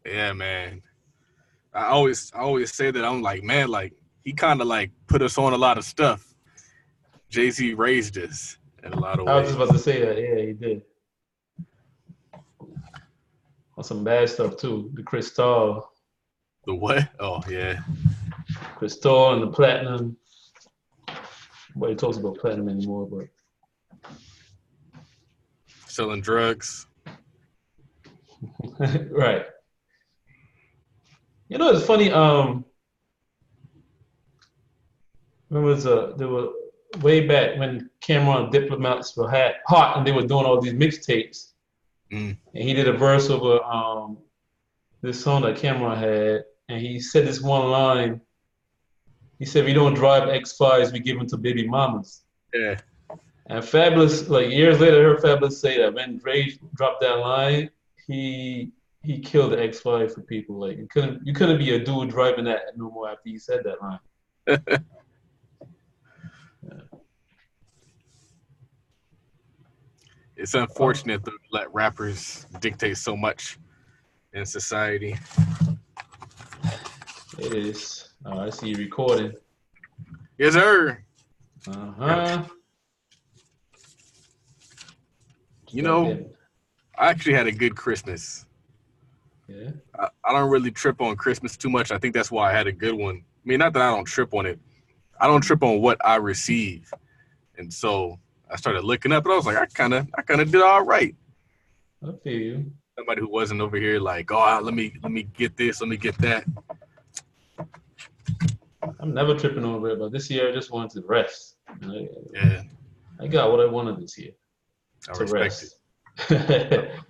Yeah, man. I always say that I'm like, man, like he kind of like put us on a lot of stuff. Jay-Z raised us in a lot of I was just about ways. to say that. Yeah, he did. On some bad stuff too. The The what? Oh yeah, Crystal and the platinum. Nobody talks about platinum anymore, but selling drugs. right. You know, it's funny. Remember, there were way back when Cameron Diplomats were hot and they were doing all these mixtapes, Mm, and he did a verse over this song that Cameron had, and he said this one line. He said, "We don't drive X5s, we give them to baby mamas." yeah, And Fabulous, like years later, I heard Fabulous say that when Dre dropped that line, he he killed the X5 for people. Like you couldn't be a dude driving that no more after he said that line. Yeah. it's Oh, unfortunate to let rappers dictate so much in society. it is. I see you recording. Yes, sir. Uh Got it. huh. You Got know, that. I actually had a good Christmas. Yeah. I don't really trip on Christmas too much. I think that's why I had a good one. I mean, not that I don't trip on it. I don't trip on what I receive, and so I started looking up, and I was like, I kind of did all right. I feel you. Somebody who wasn't over here like, oh, let me get this, let me get that. I'm never tripping over it, but this year I just wanted to rest. Yeah, I got what I wanted this year I to respect it. rest.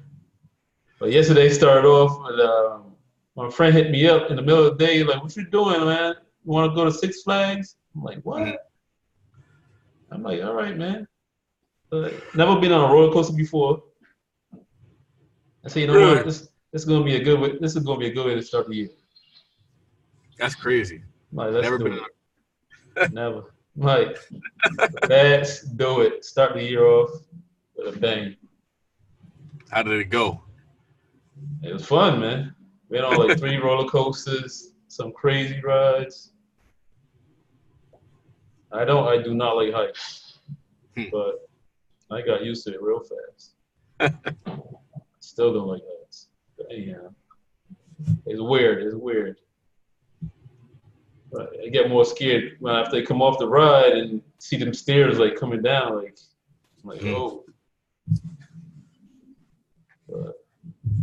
But yesterday started off with my friend hit me up in the middle of the day, like, "What you doing, man? You want to go to Six Flags?" I'm like, Mhm. "What?" I'm like, "All right, man." Never been on a roller coaster before. I said, "You know what? Really? This is gonna be a good way. This is gonna be a good way to start the year." That's crazy. I'm like, let's Never been do it. Never. I'm like, let's do it. Start the year off with a bang. How did it go? It was fun, man. Went on like three roller coasters, some crazy rides. I do not like heights, but I got used to it real fast. Still don't like heights. But anyhow, it's weird. It's weird. But I get more scared when after they come off the ride and see them stairs like coming down. Like I'm like, Mm, oh. But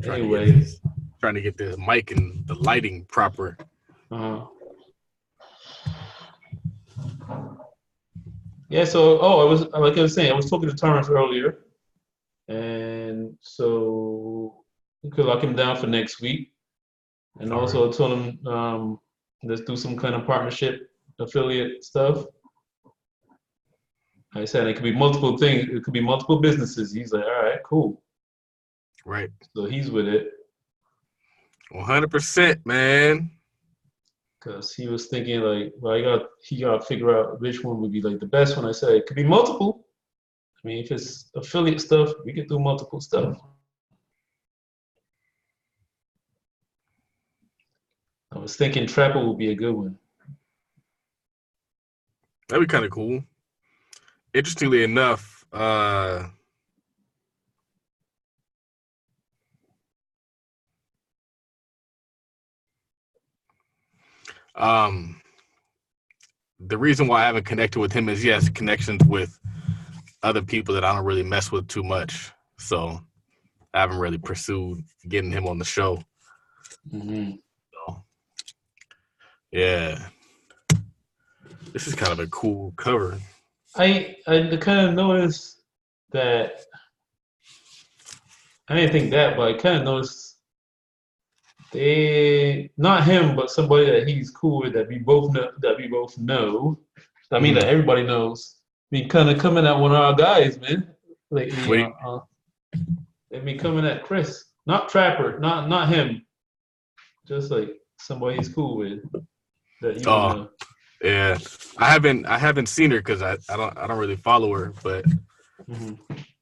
trying to get anyway, this, trying to get the mic and the lighting proper. uh, yeah. So I was like I was saying, I was talking to Terrence earlier, and so we could lock him down for next week. And All right. also I told him let's do some kind of partnership affiliate stuff. I said it could be multiple things. It could be multiple businesses. He's like, all right, cool. Right. So he's with it 100%, man. because he was thinking like, well, he got to figure out which one would be like the best one. I said it could be multiple. I mean, if it's affiliate stuff, we could do multiple stuff. I was thinking Trapper would be a good one. That'd be kind of cool. Interestingly enough, um, the reason why I haven't connected with him is yes, connections with other people that I don't really mess with too much. So I haven't really pursued getting him on the show. Mm-hmm. So yeah, this is kind of a cool cover. I kind of noticed that I didn't think that, but I kind of noticed they not him, but somebody that he's cool with that we both know. That we both know. I mean, that Mm-hmm. everybody knows. Be kind of coming at one of our guys, man. Lately, Sweet. they be coming at Chris, not Trapper, not him. Just like somebody he's cool with that you would Oh know. yeah, I haven't seen her because I don't really follow her, but Mm-hmm.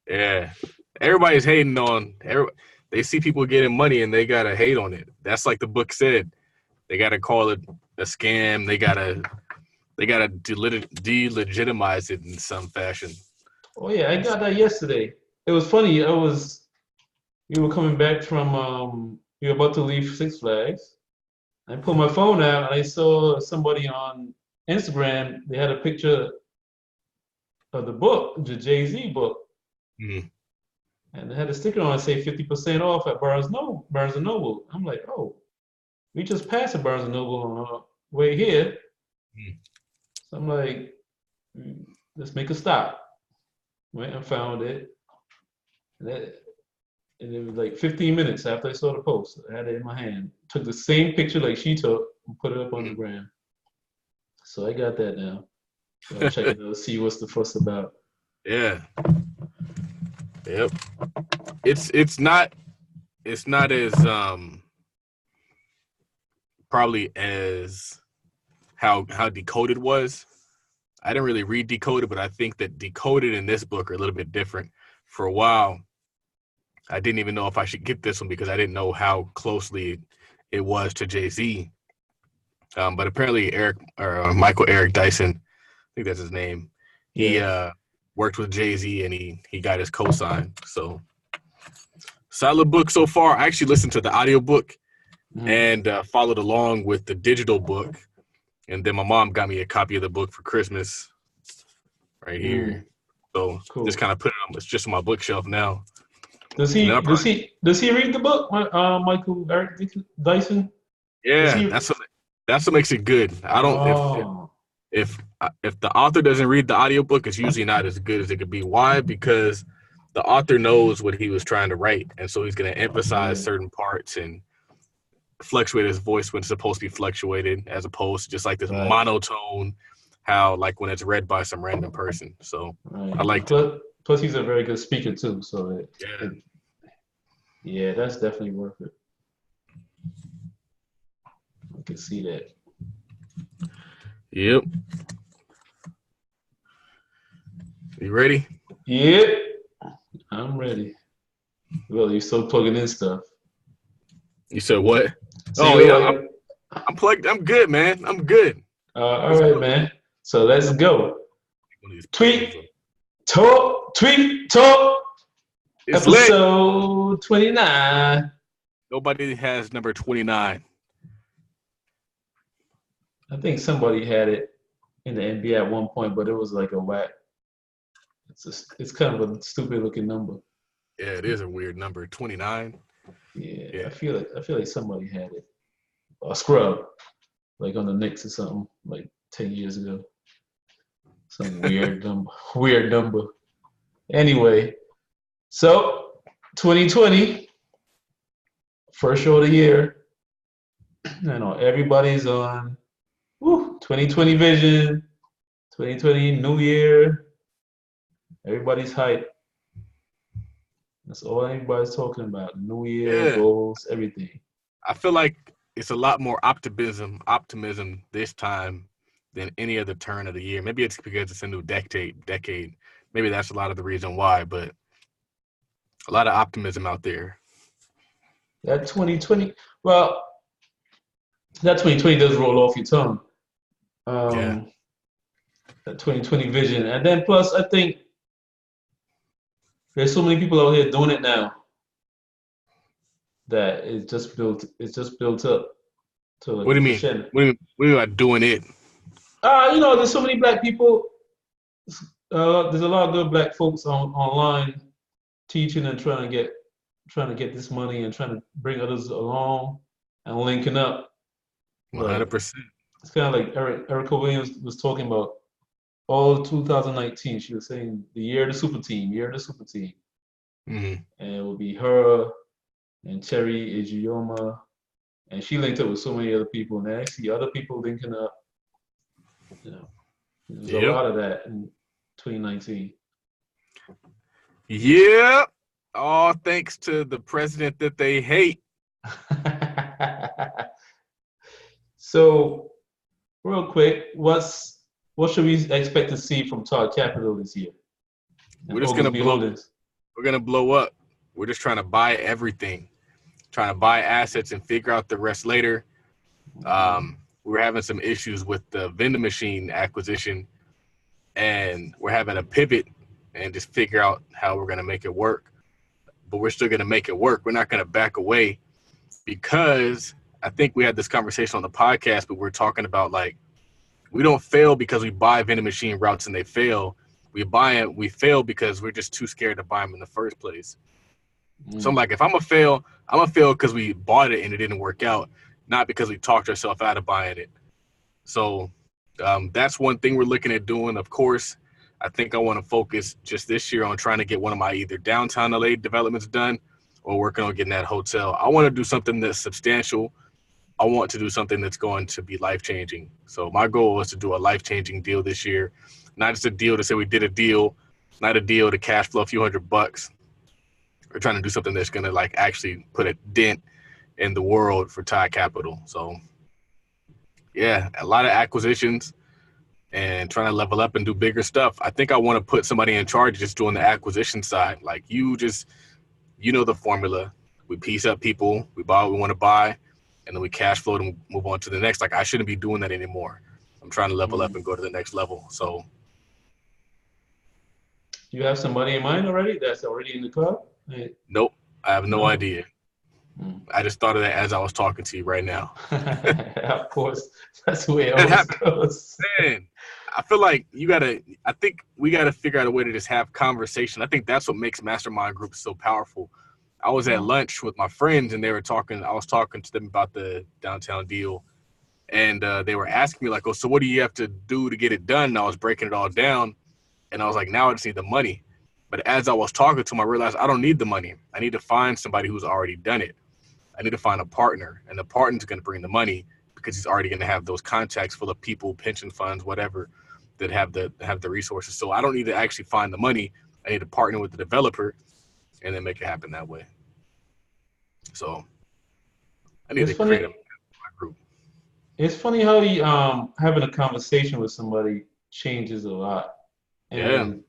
yeah, everybody's hating on every. they see people getting money and they gotta hate on it. That's like the book said. They gotta call it a scam. They gotta delegitimize it in some fashion. Oh yeah, I got that yesterday. It was funny. We were coming back from we were about to leave Six Flags. I pulled my phone out and I saw somebody on Instagram. They had a picture of the book, the Jay-Z book, Mm. and they had a sticker on it say 50% off at Barnes and Noble. I'm like, oh, we just passed a Barnes and Noble on our way here. Mm. So I'm like, let's make a stop. Went and found it. And it was like 15 minutes after I saw the post. I had it in my hand. Took the same picture like she took and put it up on the gram. So I got that now. So I'm checking to see what's the fuss about. Yeah. Yep. It's not as probably as how Decoded was. I didn't really read Decoded, but I think that Decoded in this book are a little bit different. For a while, I didn't even know if I should get this one because I didn't know how closely it was to Jay-Z. But apparently Michael Eric Dyson, I think that's his name. He worked with Jay-Z and he got his cosign. So solid book so far. I actually listened to the audiobook and followed along with the digital book. And then my mom got me a copy of the book for Christmas right here. So just kind of put it on. It's just on my bookshelf now. Does he read the book, Michael Eric Dyson? Yeah, that's what makes it good. I don't if the author doesn't read the audiobook, it's usually not as good as it could be. Why? Because the author knows what he was trying to write, and so he's going to emphasize certain parts and fluctuate his voice when it's supposed to be fluctuated, as opposed to just like this monotone. How like when it's read by some random person. So I like that. Plus, he's a very good speaker too. So that's definitely worth it. I can see that. Yep. You ready? Yep. I'm ready. Well, you're still plugging in stuff. You said what? So I'm plugged. I'm good, man. I'm good. All right, man. So let's go. Tweet talk. It's episode lit. 29. Nobody has number 29. I think somebody had it in the NBA at one point, but it was like a whack. It's kind of a stupid looking number. Yeah, it is a weird number. 29. Yeah. I feel like somebody had it. A scrub, like on the Knicks or something, like 10 years ago. Some weird number. Anyway, so 2020, first show of the year. I know everybody's on 2020 vision, 2020 new year. Everybody's hyped. That's all anybody's talking about. New year, goals, everything. I feel like it's a lot more optimism this time than any other turn of the year. Maybe it's because it's a new decade. Maybe that's a lot of the reason why, but a lot of optimism out there. That 2020, well, that 2020 does roll off your tongue. That 2020 vision. And then plus, I think there's so many people out here doing it now that it's just built up to like what do you mean? What do you mean by doing it? There's so many black people. There's a lot of good black folks online teaching and trying to get this money and trying to bring others along and linking up. 100%. It's kind of like Ericka Williams was talking about all 2019. She was saying the year of the super team. Mm-hmm. And it will be her and Terry Ejiyoma. And she linked up with so many other people. And I see other people linking up. There's a lot of that in 2019. Yeah. All thanks to the president that they hate. So, real quick, what should we expect to see from Todd Capital this year? We're gonna blow up. We're just trying to buy everything, trying to buy assets and figure out the rest later. We were having some issues with the vending machine acquisition, and we're having a pivot and just figure out how we're going to make it work. But we're still going to make it work. We're not going to back away, because I think we had this conversation on the podcast, but we're talking about, like, we don't fail because we buy vending machine routes and they fail. We fail because we're just too scared to buy them in the first place. So I'm like, if I'm going to fail because we bought it and it didn't work out, not because we talked ourselves out of buying it. So that's one thing we're looking at doing. Of course, I think I want to focus just this year on trying to get one of my either downtown LA developments done or working on getting that hotel. I want to do something that's substantial. I want to do something that's going to be life-changing. So my goal is to do a life-changing deal this year, not just a deal to say we did a deal, not a deal to cash flow a few $100. We're trying to do something that's going to, like, actually put a dent in the world for Thai capital. So, yeah, a lot of acquisitions and trying to level up and do bigger stuff. I think I want to put somebody in charge just doing the acquisition side. Like, you know the formula. We piece up people, we buy what we want to buy, and then we cash flow and move on to the next. Like, I shouldn't be doing that anymore. I'm trying to level up and go to the next level. So, you have somebody in mind already that's already in the club? nope, I have no idea. I just thought of that as I was talking to you right now. Of course, that's the way it That always happened. goes. Man, I feel like I think we got to figure out a way to just have conversation. I think that's what makes mastermind groups so powerful. I was at lunch with my friends and I was talking to them about the downtown deal, and they were asking me, like, oh, so what do you have to do to get it done? And I was breaking it all down, and I was like, now I just need the money. But as I was talking to them, I realized I don't need the money. I need to find somebody who's already done it. I need to find a partner, and the partner's going to bring the money because he's already going to have those contacts full of people, pension funds, whatever, that have the resources. So I don't need to actually find the money. I need to partner with the developer and then make it happen that way. So I need to create a group. It's funny how having a conversation with somebody changes a lot. And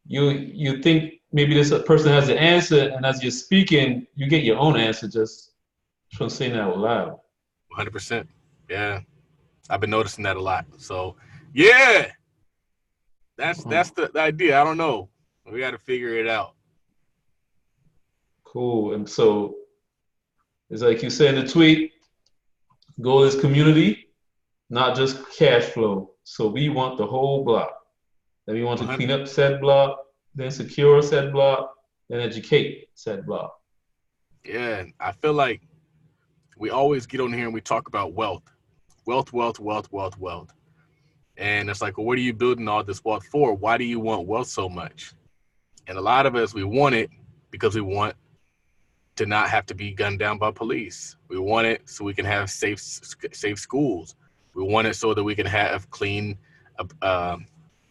you think maybe this person has the answer, and as you're speaking, you get your own answer just from saying that out loud. 100%. Yeah. I've been noticing that a lot. So, yeah. That's the idea. I don't know. We got to figure it out. Cool. And so it's like you said in the tweet, goal is community, not just cash flow. So we want the whole block. Then we want to clean up said block, then secure said block, then educate said block. Yeah, I feel like we always get on here and we talk about wealth. And it's like, well, what are you building all this wealth for? Why do you want wealth so much? And a lot of us, we want it because we want to not have to be gunned down by police. We want it so we can have safe schools. We want it so that we can have clean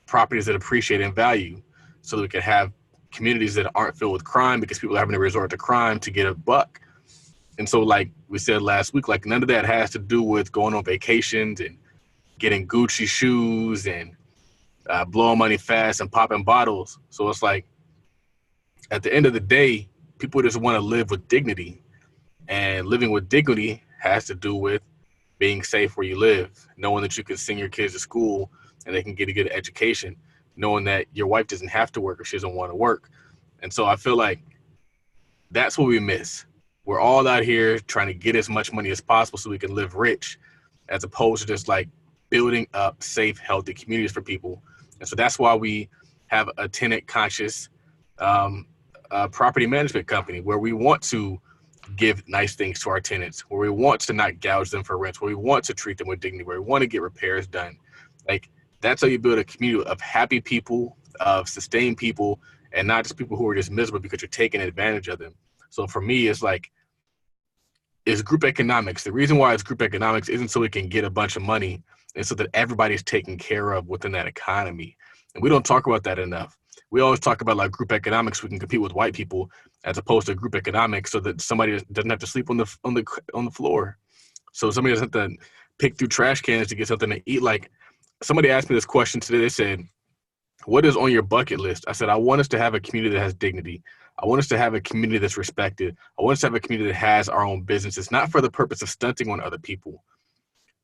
properties that appreciate in value, so that we can have communities that aren't filled with crime because people are having to resort to crime to get a buck. And so, like we said last week, like, none of that has to do with going on vacations and getting Gucci shoes and blowing money fast and popping bottles. So it's like, at the end of the day, people just want to live with dignity. And living with dignity has to do with being safe where you live, knowing that you can send your kids to school and they can get a good education, knowing that your wife doesn't have to work if she doesn't want to work. And so I feel like that's what we miss. We're all out here trying to get as much money as possible so we can live rich, as opposed to just, like, building up safe, healthy communities for people. And so that's why we have a tenant-conscious property management company, where we want to give nice things to our tenants, where we want to not gouge them for rents, where we want to treat them with dignity, where we want to get repairs done. Like, that's how you build a community of happy people, of sustained people, and not just people who are just miserable because you're taking advantage of them. So for me, it's like, it's group economics. The reason why it's group economics isn't so we can get a bunch of money, it's so that everybody's taken care of within that economy. And we don't talk about that enough. We always talk about, like, group economics, we can compete with white people, as opposed to group economics so that somebody doesn't have to sleep on the floor. So somebody doesn't have to pick through trash cans to get something to eat. Like, somebody asked me this question today. They said, what is on your bucket list? I said, I want us to have a community that has dignity. I want us to have a community that's respected. I want us to have a community that has our own businesses, not for the purpose of stunting on other people.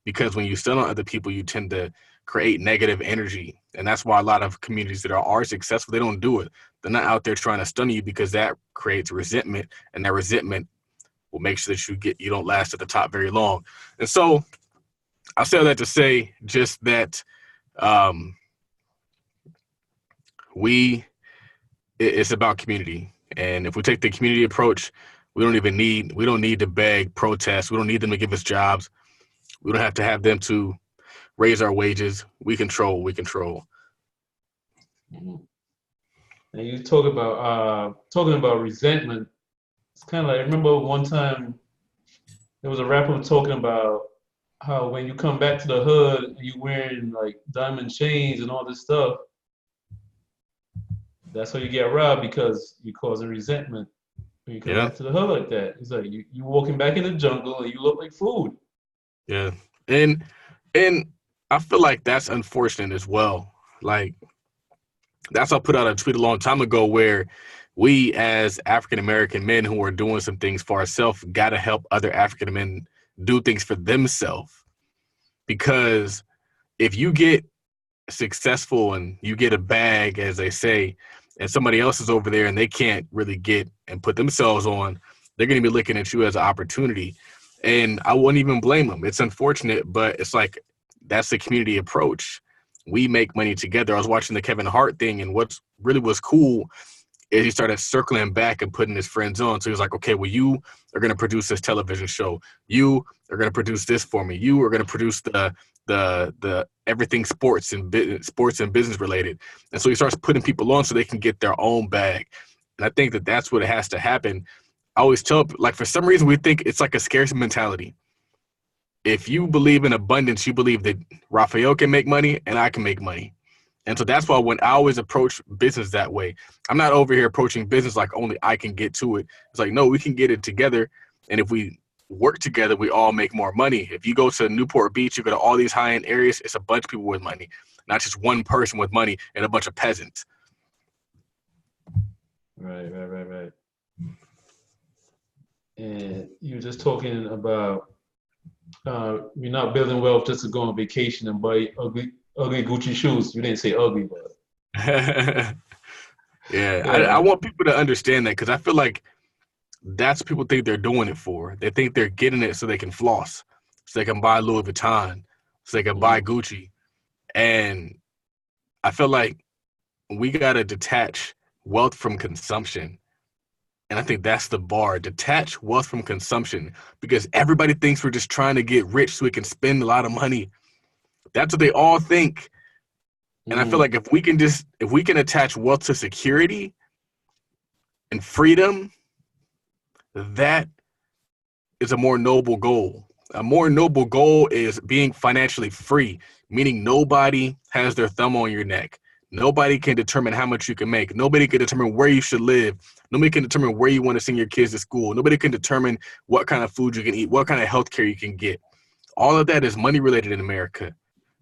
Because when you stunt on other people, you tend to create negative energy. And that's why a lot of communities that are successful, they don't do it. They're not out there trying to stun you, because that creates resentment, and that resentment will make sure that you don't last at the top very long. And so I say that to say just that it's about community. And if we take the community approach, we don't need to beg, protest. We don't need them to give us jobs. We don't have to have them to raise our wages. We control what we control. Mm-hmm. And you talking about resentment. It's kind of like, I remember one time there was a rapper talking about how when you come back to the hood and you wearing like diamond chains and all this stuff, that's how you get robbed, because you're causing resentment when you come Yeah. back to the hood like that. It's like you walking back in the jungle and you look like food. Yeah. And I feel like that's unfortunate as well. Like, that's why I put out a tweet a long time ago where we as African American men who are doing some things for ourselves got to help other African men do things for themselves. Because if you get successful and you get a bag, as they say, and somebody else is over there and they can't really get and put themselves on, they're going to be looking at you as an opportunity. And I wouldn't even blame them. It's unfortunate, but it's like, that's the community approach. We make money together. I was watching the Kevin Hart thing, and what really was cool is he started circling back and putting his friends on. So he was like, okay, well, you are going to produce this television show. You are going to produce this for me. You are going to produce the everything sports and business related. And so he starts putting people on so they can get their own bag. And I think that that's what it has to happen. I always tell, like, for some reason we think it's like a scarcity mentality. If you believe in abundance, you believe that Raphael can make money and I can make money. And so that's why when I always approach business that way, I'm not over here approaching business like only I can get to it. It's like, no, we can get it together. And if we work together, we all make more money. If you go to Newport Beach, you go to all these high-end areas, it's a bunch of people with money, not just one person with money and a bunch of peasants. Right. And you were just talking about you're not building wealth just to go on vacation and buy ugly Gucci shoes. You didn't say ugly, but Yeah, I yeah. want people to understand that, because I feel like that's what people think they're doing it for. They think they're getting it so they can floss, so they can buy Louis Vuitton, so they can buy Gucci. And I feel like we got to detach wealth from consumption. And I think that's the bar. Detach wealth from consumption, because everybody thinks we're just trying to get rich so we can spend a lot of money. That's what they all think. And I feel like if we can attach wealth to security and freedom, that is a more noble goal. A more noble goal is being financially free, meaning nobody has their thumb on your neck. Nobody can determine how much you can make. Nobody can determine where you should live. Nobody can determine where you want to send your kids to school. Nobody can determine what kind of food you can eat, what kind of health care you can get. All of that is money related in America.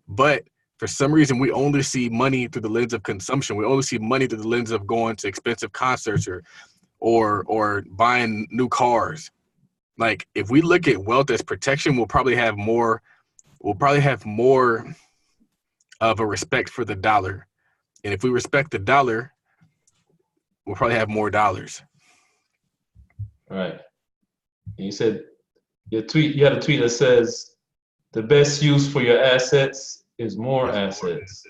But for some reason, we only see money through the lens of consumption. We only see money through the lens of going to expensive concerts or buying new cars. Like, if we look at wealth as protection, we'll probably have more of a respect for the dollar. And if we respect the dollar, we'll probably have more dollars. Right. And you said you had a tweet that says the best use for your assets is more assets.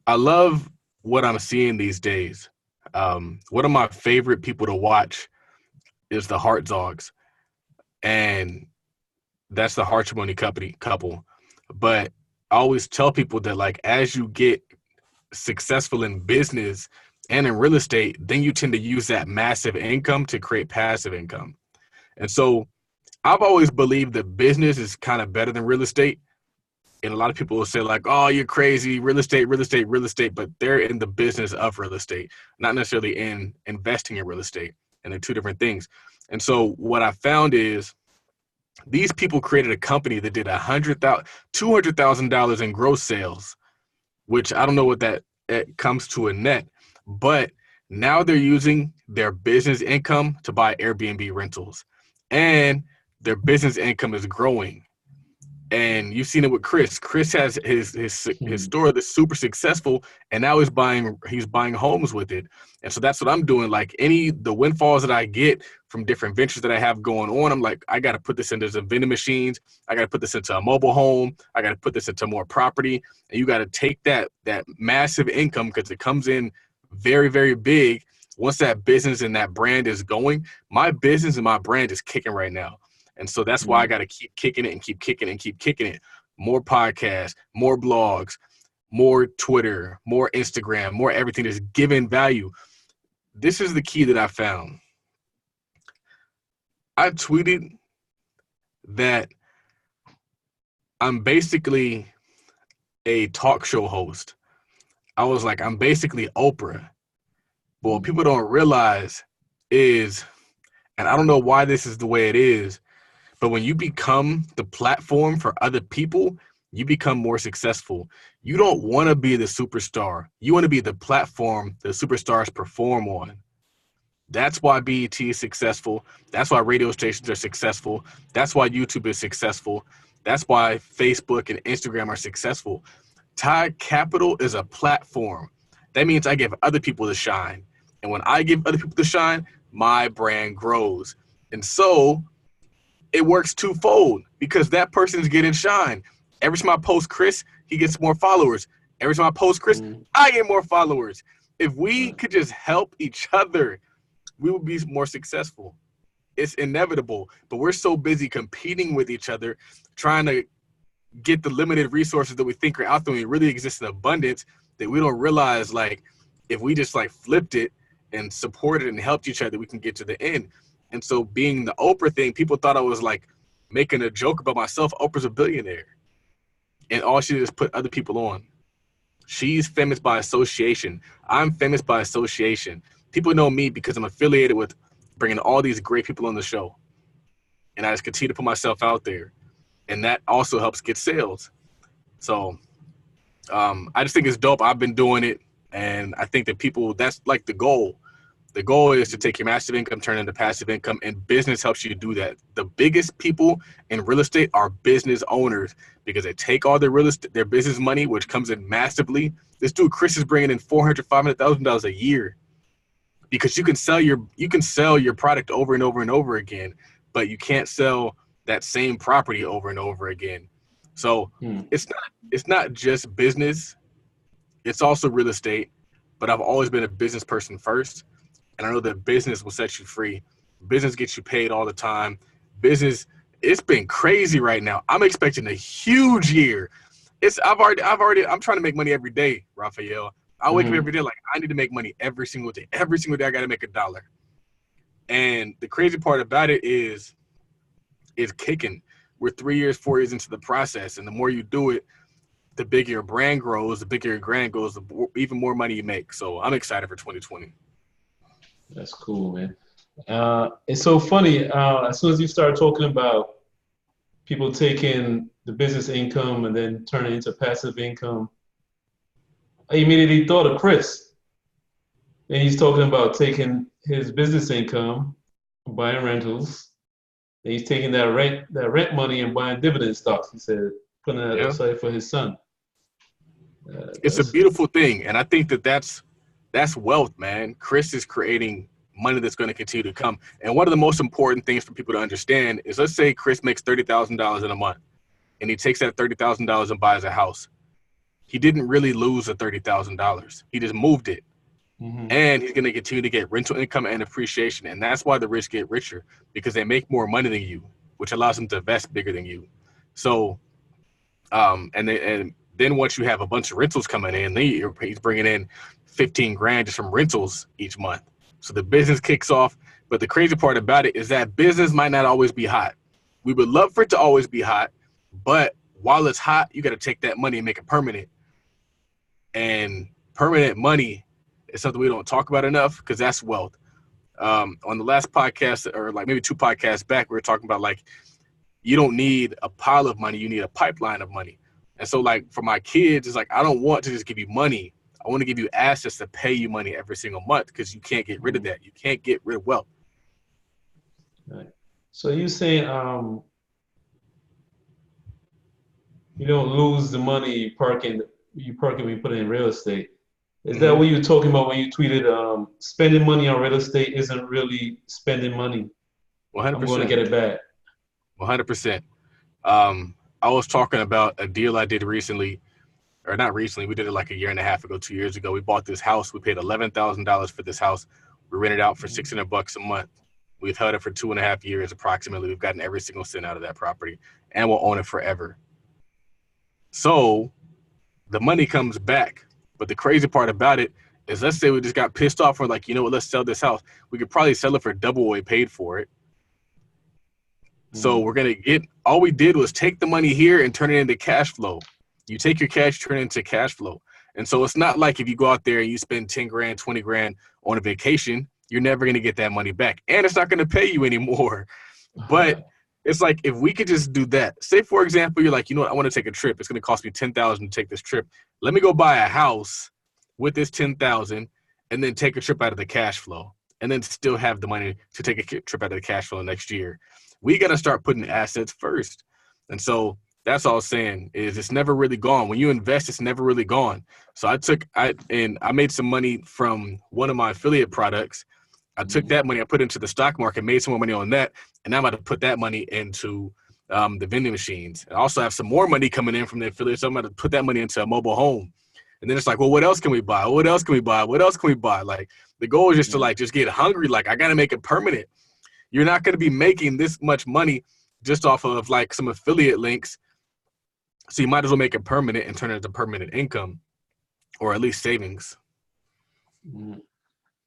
I love what I'm seeing these days. One of my favorite people to watch is the Hartzogs, and that's the Hartrimony couple. But I always tell people that, like, as you get successful in business and in real estate, then you tend to use that massive income to create passive income. And so I've always believed that business is kind of better than real estate. And a lot of people will say, like, oh, you're crazy, real estate, but they're in the business of real estate, not necessarily in investing in real estate. And they're two different things. And so what I found is these people created a company that did $200,000 in gross sales, which I don't know what that it comes to a net, but now they're using their business income to buy Airbnb rentals, and their business income is growing. And you've seen it with Chris. Chris has his store that's super successful, and now he's buying homes with it. And so that's what I'm doing. Like the windfalls that I get from different ventures that I have going on, I'm like, I got to put this into some vending machines. I got to put this into a mobile home. I got to put this into more property. And you got to take that massive income, because it comes in very, very big. Once that business and that brand is going, my business and my brand is kicking right now. And so that's why I got to keep kicking it and keep kicking it and keep kicking it. More podcasts, more blogs, more Twitter, more Instagram, more everything that's giving value. This is the key that I found. I tweeted that I'm basically a talk show host. I was like, I'm basically Oprah. But what people don't realize is, and I don't know why this is the way it is, but when you become the platform for other people, you become more successful. You don't want to be the superstar. You want to be the platform the superstars perform on. That's why BET is successful. That's why radio stations are successful. That's why YouTube is successful. That's why Facebook and Instagram are successful. Tide Capital is a platform. That means I give other people the shine. And when I give other people the shine, my brand grows. And so it works twofold, because that person is getting shine. Every time I post Chris, he gets more followers. Every time I post Chris, I get more followers. If we could just help each other, we would be more successful. It's inevitable, but we're so busy competing with each other, trying to get the limited resources that we think are out there and really exist in abundance, that we don't realize, like, if we just like flipped it and supported and helped each other, we can get to the end. And so being the Oprah thing, people thought I was like making a joke about myself. Oprah's a billionaire. And all she did is put other people on. She's famous by association. I'm famous by association. People know me because I'm affiliated with bringing all these great people on the show. And I just continue to put myself out there. And that also helps get sales. So I just think it's dope. I've been doing it. And I think that people, that's like the goal. The goal is to take your massive income, turn it into passive income, and business helps you do that. The biggest people in real estate are business owners, because they take all their real estate, their business money, which comes in massively. This dude Chris is bringing in $400,000-$500,000 a year, because you can sell your product over and over and over again, but you can't sell that same property over and over again. So it's not just business; it's also real estate. But I've always been a business person first. And I know that business will set you free. Business gets you paid all the time. Business, it's been crazy right now. I'm expecting a huge year. I'm trying to make money every day, Raphael. I wake up every day like, I need to make money every single day. Every single day I got to make $1. And the crazy part about it is it's kicking. We're 4 years into the process. And the more you do it, the bigger your brand grows, the bigger your brand goes, even more money you make. So I'm excited for 2020. That's cool, man. It's so funny. As soon as you start talking about people taking the business income and then turning it into passive income, I immediately thought of Chris. And he's talking about taking his business income, buying rentals, and he's taking that rent money and buying dividend stocks. He said, putting that aside for his son. It's a beautiful thing, and I think that's wealth, man. Chris is creating money that's going to continue to come. And one of the most important things for people to understand is, let's say Chris makes $30,000 in a month, and he takes that $30,000 and buys a house. He didn't really lose the $30,000. He just moved it. And he's going to continue to get rental income and appreciation. And that's why the rich get richer, because they make more money than you, which allows them to invest bigger than you. So, and then once you have a bunch of rentals coming in, he's bringing in $15,000 just from rentals each month. So the business kicks off. But the crazy part about it is that business might not always be hot. We would love for it to always be hot, but while it's hot, you got to take that money and make it permanent. And permanent money is something we don't talk about enough, because that's wealth. On the last podcast, or like maybe 2 podcasts back, we were talking about, like, you don't need a pile of money, you need a pipeline of money. And so, like, for my kids, it's like, I don't want to just give you money. I want to give you assets to pay you money every single month because you can't get rid of that. You can't get rid of wealth. Right. So you saying you don't lose the money you parking when you put it in real estate. Is that Mm-hmm. what you were talking about when you tweeted spending money on real estate isn't really spending money? I'm going to 100%. get it back. 100%. I was talking about a deal I did recently, or not recently. We did it like a year and a half ago, 2 years ago. We bought this house. We paid $11,000 for this house. We rented it out for $600 a month. We've held it for 2.5 years approximately. We've gotten every single cent out of that property, and we'll own it forever. So the money comes back. But the crazy part about it is, let's say we just got pissed off. We're like, you know what? Let's sell this house. We could probably sell it for double what we paid for it. So Mm. we're going to get, all we did was take the money here and turn it into cash flow. You take your cash, turn it into cash flow. And so it's not like if you go out there and you spend 10 grand, 20 grand on a vacation, you're never going to get that money back. And it's not going to pay you anymore. But it's like, if we could just do that, say, for example, you're like, you know what, I want to take a trip. It's going to cost me $10,000 to take this trip. Let me go buy a house with this $10,000 and then take a trip out of the cash flow and then still have the money to take a trip out of the cash flow next year. We got to start putting assets first. And so that's all I'm saying is it's never really gone. When you invest, it's never really gone. So I made some money from one of my affiliate products. I took that money, I put it into the stock market, made some more money on that, and now I'm about to put that money into the vending machines. I also have some more money coming in from the affiliate, so I'm about to put that money into a mobile home. And then it's like, well, what else can we buy? What else can we buy? What else can we buy? Like, the goal is just to like just get hungry. Like, I got to make it permanent. You're not going to be making this much money just off of like some affiliate links. So you might as well make it permanent and turn it into permanent income, or at least savings. Mm.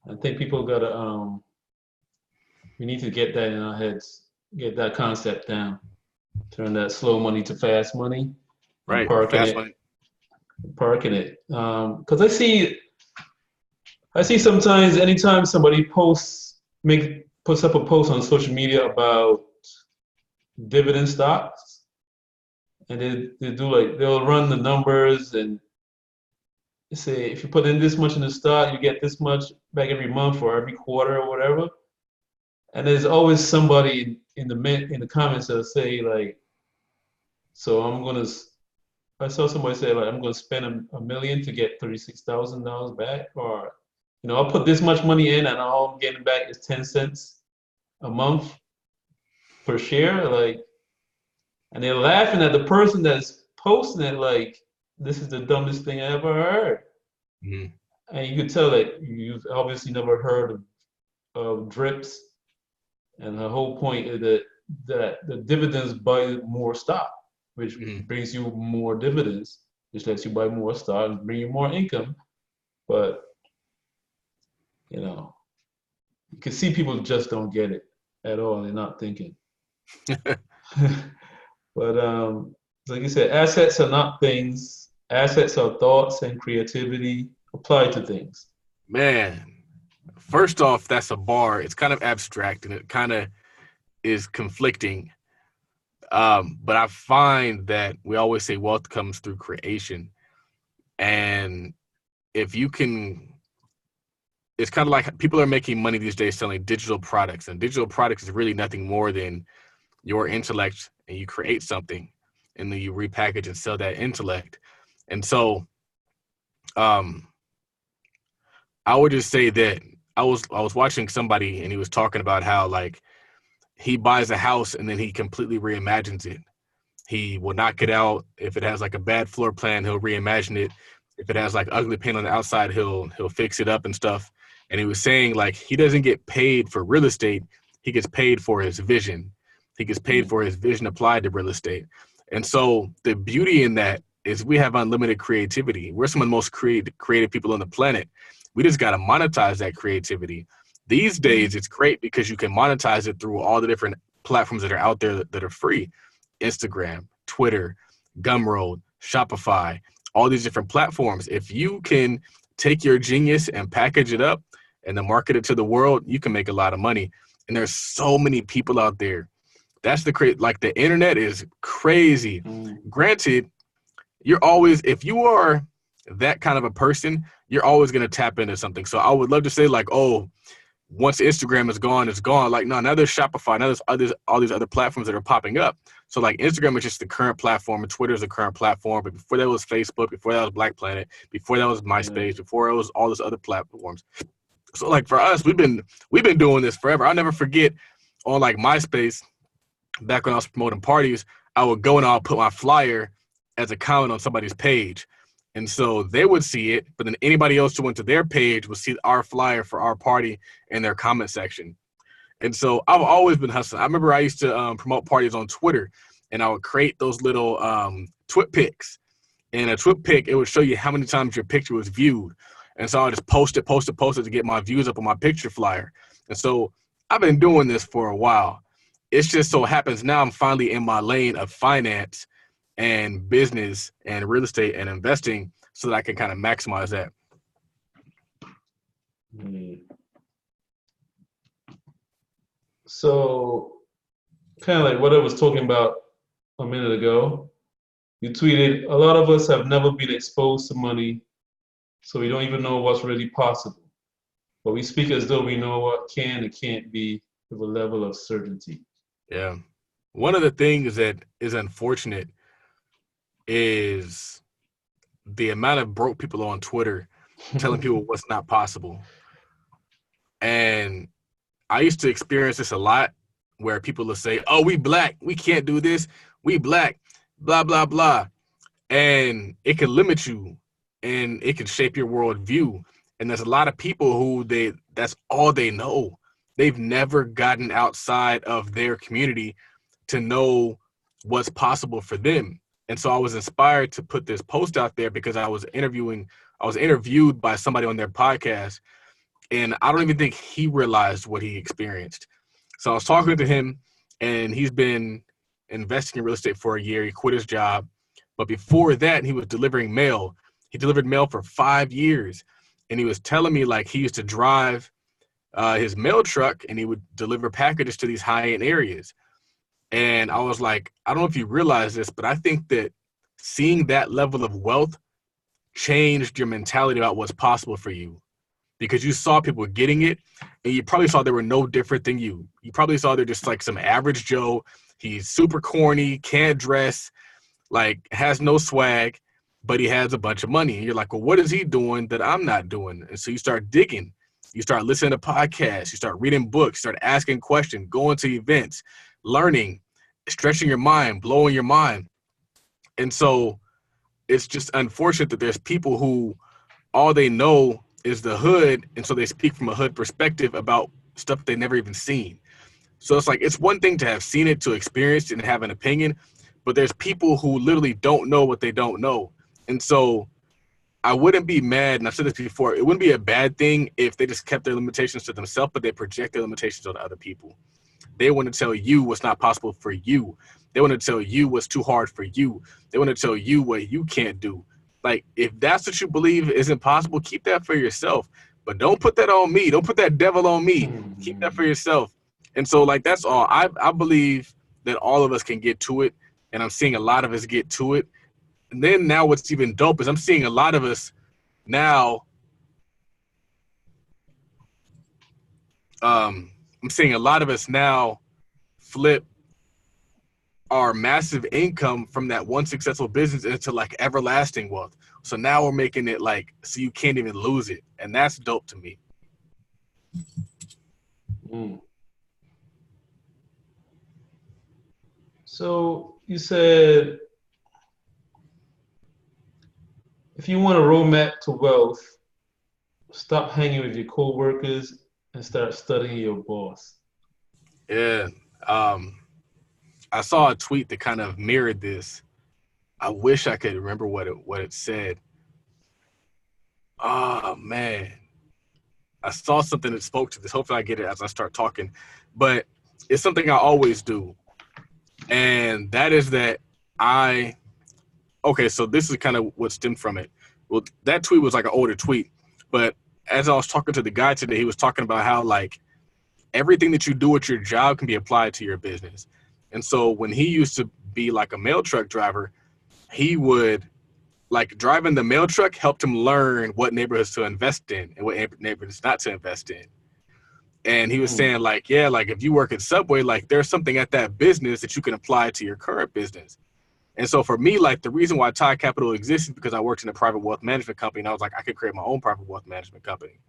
I think people gotta we need to get that in our heads, get that concept down, turn that slow money to fast money, and Right. Fast money. parking it. Because I see sometimes anytime somebody puts up a post on social media about dividend stocks, and they do like they'll run the numbers and say if you put in this much in the stock, you get this much back every month or every quarter or whatever. And there's always somebody in the comments that'll say like, so I saw somebody say like I'm gonna spend a million to get $36,000 back, or I'll put this much money in and all I'm getting back is 10 cents a month per share, like, and they're laughing at the person that's posting it like this is the dumbest thing I ever heard. Mm-hmm. And you could tell that you've obviously never heard of drips, and the whole point is that the dividends buy more stock, which brings you more dividends, which lets you buy more stock and bring you more income. But you can see people just don't get it at all. They're not thinking. But like you said, assets are not things. Assets are thoughts and creativity applied to things. Man, first off, that's a bar. It's kind of abstract and it kind of is conflicting. But I find that we always say wealth comes through creation. And if you can, it's kind of like people are making money these days selling digital products. And digital products is really nothing more than your intellect, and you create something and then you repackage and sell that intellect. And so I would just say that I was watching somebody and he was talking about how like he buys a house and then he completely reimagines it. He will knock it out. If it has like a bad floor plan, he'll reimagine it. If it has like ugly paint on the outside, he'll fix it up and stuff. And he was saying like he doesn't get paid for real estate. He gets paid for his vision. He gets paid for his vision applied to real estate. And so the beauty in that is we have unlimited creativity. We're some of the most creative people on the planet. We just got to monetize that creativity. These days, it's great because you can monetize it through all the different platforms that are out there that are free. Instagram, Twitter, Gumroad, Shopify, all these different platforms. If you can take your genius and package it up and then market it to the world, you can make a lot of money. And there's so many people out there. That's like the internet is crazy. Granted, you're always, if you are that kind of a person, you're always going to tap into something. So I would love to say like, oh, once Instagram is gone, it's gone. Like, no, now there's Shopify, now there's all these other platforms that are popping up. So like Instagram is just the current platform and Twitter is the current platform. But before that was Facebook, before that was Black Planet, before that was MySpace, before it was all those other platforms. So like for us, we've been doing this forever. I'll never forget on like MySpace, back when I was promoting parties, I would go and I'll put my flyer as a comment on somebody's page. And so they would see it, but then anybody else who went to their page would see our flyer for our party in their comment section. And so I've always been hustling. I remember I used to promote parties on Twitter, and I would create those little twit pics. And a twit pic, it would show you how many times your picture was viewed. And so I would just post it to get my views up on my picture flyer. And so I've been doing this for a while. It's just so happens now I'm finally in my lane of finance and business and real estate and investing so that I can kind of maximize that. So kind of like what I was talking about a minute ago, you tweeted, a lot of us have never been exposed to money, so we don't even know what's really possible. But we speak as though we know what can and can't be with a level of certainty. Yeah. One of the things that is unfortunate is the amount of broke people on Twitter telling people what's not possible. And I used to experience this a lot where people will say, oh, we Black, we can't do this. We Black, blah, blah, blah. And it can limit you and it can shape your worldview. And there's a lot of people who that's all they know. They've never gotten outside of their community to know what's possible for them. And so I was inspired to put this post out there because I was interviewed by somebody on their podcast, and I don't even think he realized what he experienced. So I was talking to him, and he's been investing in real estate for a year. He quit his job. But before that, he was delivering mail. He delivered mail for 5 years. And he was telling me like he used to drive his mail truck and he would deliver packages to these high-end areas. And I was like, I don't know if you realize this, but I think that seeing that level of wealth changed your mentality about what's possible for you, because you saw people getting it and you probably saw they were no different than you. You probably saw they're just like some average Joe. He's super corny, can't dress, like has no swag, but he has a bunch of money. And you're like, well, what is he doing that I'm not doing? And so you start digging. You start listening to podcasts. You start reading books, start asking questions, going to events, learning, stretching your mind, blowing your mind. And so it's just unfortunate that there's people who all they know is the hood, and so they speak from a hood perspective about stuff they never even seen. So it's like, it's one thing to have seen it, to experience it and have an opinion, but there's people who literally don't know what they don't know. And so I wouldn't be mad, and I've said this before, it wouldn't be a bad thing if they just kept their limitations to themselves, but they project their limitations on other people. They want to tell you what's not possible for you. They want to tell you what's too hard for you. They want to tell you what you can't do. Like, if that's what you believe isn't possible, keep that for yourself. But don't put that on me. Don't put that devil on me. Keep that for yourself. And so, like, that's all. I believe that all of us can get to it, and I'm seeing a lot of us get to it. And then now what's even dope is I'm seeing a lot of us now flip our massive income from that one successful business into like everlasting wealth. So now we're making it like, so you can't even lose it. And that's dope to me. So you said, if you want a roadmap to wealth, stop hanging with your coworkers and start studying your boss. Yeah. I saw a tweet that kind of mirrored this. I wish I could remember what it said. Oh, man. I saw something that spoke to this. Hopefully I get it as I start talking. But it's something I always do. And that is that so this is kind of what stemmed from it. Well, that tweet was like an older tweet. But as I was talking to the guy today, he was talking about how like everything that you do at your job can be applied to your business. And so when he used to be like a mail truck driver, he would like driving the mail truck helped him learn what neighborhoods to invest in and what neighborhoods not to invest in. And he was saying like, yeah, like if you work at Subway, like there's something at that business that you can apply to your current business. And so for me, like the reason why Tide Capital exists is because I worked in a private wealth management company, and I was like, I could create my own private wealth management company.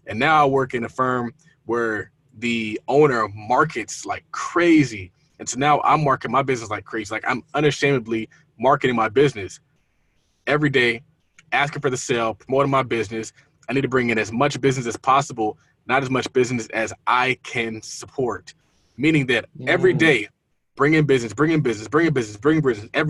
And now I work in a firm where the owner markets like crazy. And so now I'm marketing my business like crazy. Like I'm unashamedly marketing my business every day, asking for the sale, promoting my business. I need to bring in as much business as possible, not as much business as I can support. Meaning that every day, bring in business every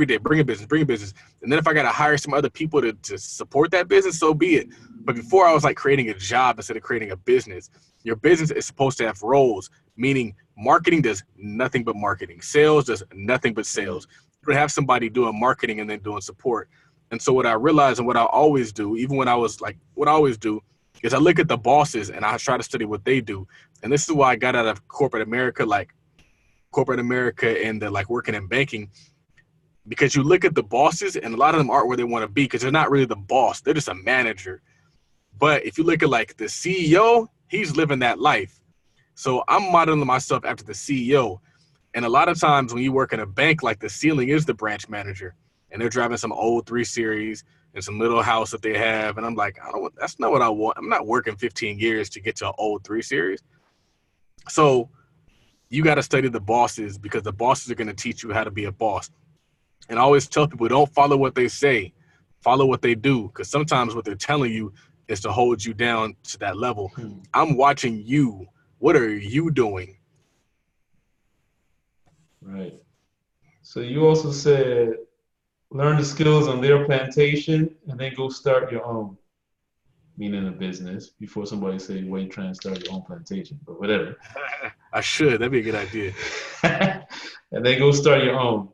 day, bring in business. And then if I got to hire some other people to support that business, so be it. But before I was like creating a job instead of creating a business. Your business is supposed to have roles, meaning marketing does nothing but marketing. Sales does nothing but sales. You would have somebody doing marketing and then doing support. And so what I realized and what I always do, even when I was like, what I always do is I look at the bosses and I try to study what they do. And this is why I got out of corporate America and the like working in banking, because you look at the bosses and a lot of them aren't where they want to be because they're not really the boss. They're just a manager. But if you look at like the CEO, he's living that life. So I'm modeling myself after the CEO. And a lot of times when you work in a bank, like the ceiling is the branch manager and they're driving some old 3 Series and some little house that they have. And I'm like, that's not what I want. I'm not working 15 years to get to an old 3 Series. So you got to study the bosses because the bosses are going to teach you how to be a boss. And I always tell people, don't follow what they say, follow what they do. Because sometimes what they're telling you is to hold you down to that level. I'm watching you. What are you doing? Right. So you also said learn the skills on their plantation and then go start your own, meaning a business, before somebody say, well, you're trying to start your own plantation, but whatever. I should. That'd be a good idea. And then go start your own.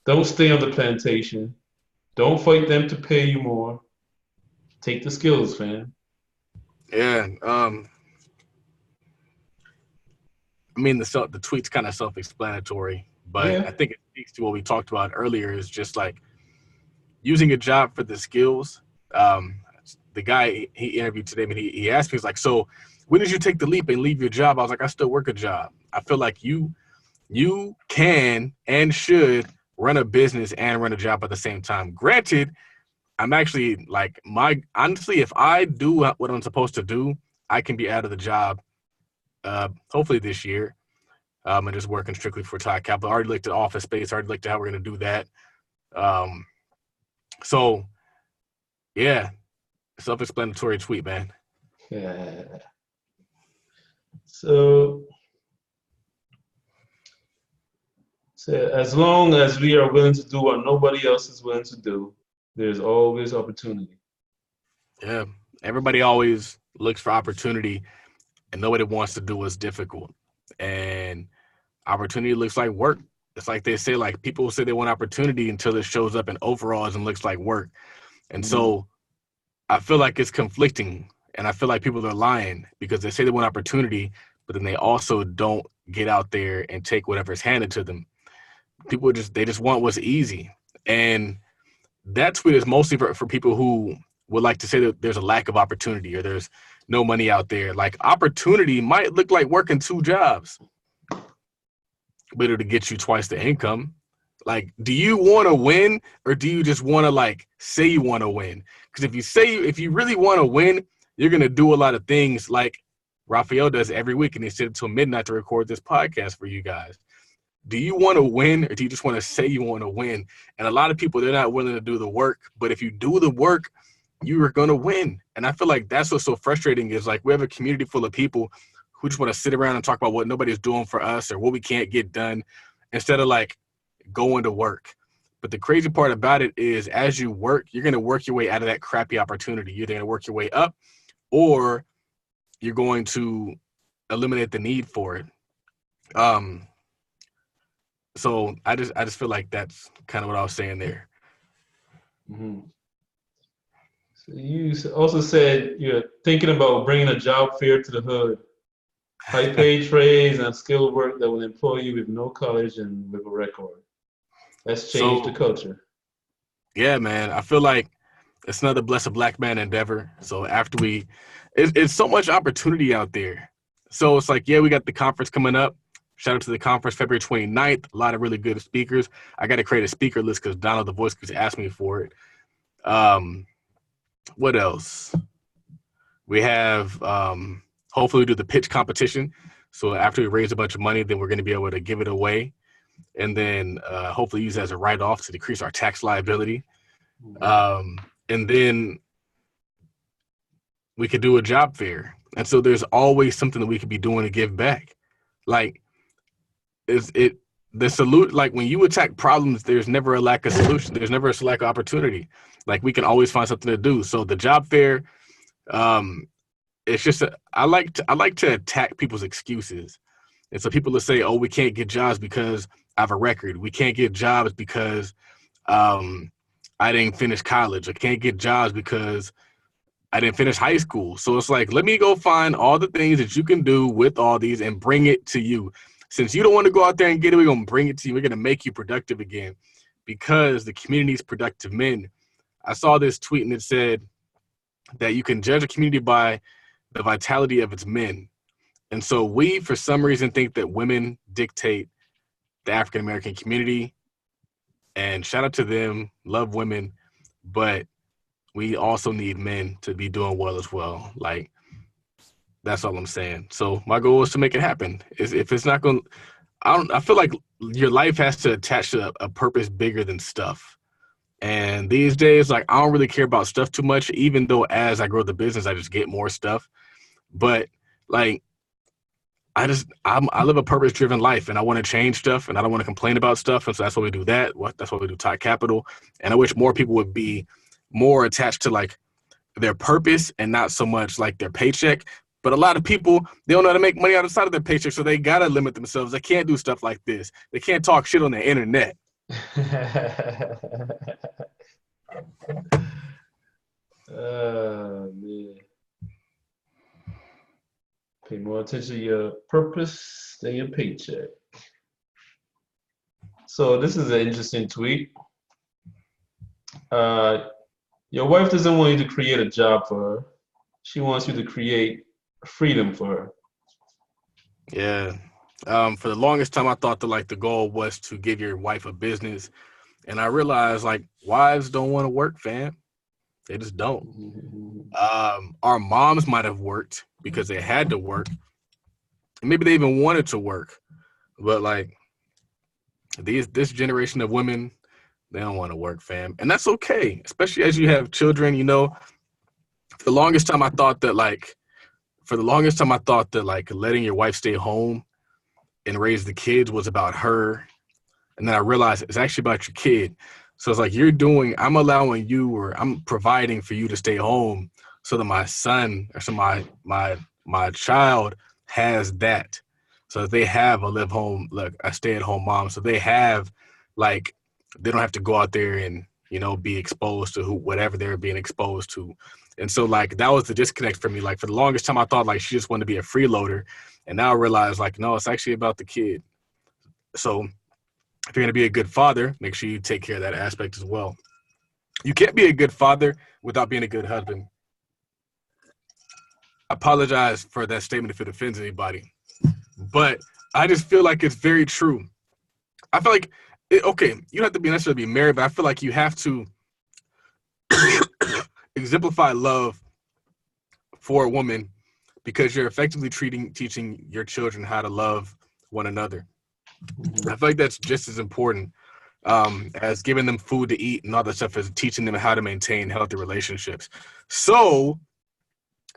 Don't stay on the plantation. Don't fight them to pay you more. Take the skills, fam. Yeah. I mean, the tweet's kind of self-explanatory, but I think it speaks to what we talked about earlier is just like using a job for the skills. The guy he interviewed today, he asked me, he's like, so when did you take the leap and leave your job? I was like, I still work a job. I feel like you can and should run a business and run a job at the same time. Granted, I'm actually like honestly, if I do what I'm supposed to do, I can be out of the job hopefully this year. And just working strictly for Tide Capital. I already looked at office space, already looked at how we're going to do that. So, yeah, self-explanatory tweet, man. Yeah. So as long as we are willing to do what nobody else is willing to do, there's always opportunity. Yeah, everybody always looks for opportunity, and nobody wants to do what's difficult. And opportunity looks like work. It's like they say, like people say they want opportunity until it shows up in overalls and looks like work. And so I feel like it's conflicting, and I feel like people are lying because they say they want opportunity, but then they also don't get out there and take whatever's handed to them. People they just want what's easy. And that tweet is mostly for people who would like to say that there's a lack of opportunity or there's no money out there. Like opportunity might look like working 2 jobs, but it'll get you twice the income. Like, do you want to win or do you just want to like say you want to win? Because if you really want to win, you're going to do a lot of things like Raphael does every week. And he stayed until midnight to record this podcast for you guys. Do you want to win or do you just want to say you want to win? And a lot of people, they're not willing to do the work. But if you do the work, you are going to win. And I feel like that's what's so frustrating is like we have a community full of people who just want to sit around and talk about what nobody's doing for us or what we can't get done instead of like going to work. But the crazy part about it is as you work, you're going to work your way out of that crappy opportunity. You're going to work your way up or you're going to eliminate the need for it. So I just feel like that's kind of what I was saying there. Mm-hmm. So you also said you're thinking about bringing a job fair to the hood, high-paid trades and skilled work that will employ you with no college and with a record. Let's change the culture. Yeah, man. I feel like It's another Bless a Black Man endeavor. So after it's so much opportunity out there. So it's like, yeah, we got the conference coming up. Shout out to the conference February 29th. A lot of really good speakers. I got to create a speaker list because Donald the Voice keeps asking me for it. What else? We have hopefully we do the pitch competition. So after we raise a bunch of money, then we're going to be able to give it away, and then hopefully use it as a write-off to decrease our tax liability. And then we could do a job fair. And so there's always something that we could be doing to give back. Like, like when you attack problems, there's never a lack of solution. There's never a lack of opportunity. Like, we can always find something to do. So the job fair, it's just I like to attack people's excuses. And so people will say, "Oh, we can't get jobs because I have a record. We can't get jobs because I didn't finish college. I can't get jobs because I didn't finish high school." So it's like, let me go find all the things that you can do with all these and bring it to you. Since you don't want to go out there and get it, we're going to bring it to you. We're going to make you productive again because the community is productive men. I saw this tweet and it said that you can judge a community by the vitality of its men. And so we, for some reason, think that women dictate the African-American community. And shout out to them, love women, but we also need men to be doing well as well. Like, that's all I'm saying. So my goal is to make it happen. If it's not going, I feel like your life has to attach to a purpose bigger than stuff. And these days, like, I don't really care about stuff too much, even though as I grow the business, I just get more stuff. But like, I live a purpose-driven life, and I want to change stuff, and I don't want to complain about stuff, and so that's why we do that. That's why we do Tie Capital, and I wish more people would be more attached to like their purpose and not so much like their paycheck. But a lot of people, they don't know how to make money outside of their paycheck, so they gotta limit themselves. They can't do stuff like this. They can't talk shit on the internet. Man. Pay more attention to your purpose than your paycheck. So this is an interesting tweet. Your wife doesn't want you to create a job for her. She wants you to create freedom for her. Yeah. For the longest time, I thought that like the goal was to give your wife a business, and I realized like wives don't want to work, fam. They just don't. Our moms might have worked because they had to work, and maybe they even wanted to work, but like this generation of women, they don't want to work, fam, and that's okay. Especially as you have children, you know. For the longest time, I thought that like letting your wife stay home and raise the kids was about her. And then I realized it's actually about your kid. So it's like I'm allowing you, or I'm providing for you to stay home so that my son or so my child has that. So that they have a stay-at-home mom. So they have like, they don't have to go out there and, you know, be exposed to whatever they're being exposed to. And so like that was the disconnect for me. Like for the longest time I thought like she just wanted to be a freeloader. And now I realize like, no, it's actually about the kid. So if you're going to be a good father, make sure you take care of that aspect as well. You can't be a good father without being a good husband. I apologize for that statement if it offends anybody, but I just feel like it's very true. I feel like, okay, you don't have to be necessarily be married, but I feel like you have to exemplify love for a woman because you're effectively teaching your children how to love one another. I feel like that's just as important as giving them food to eat and all that stuff, as teaching them how to maintain healthy relationships. So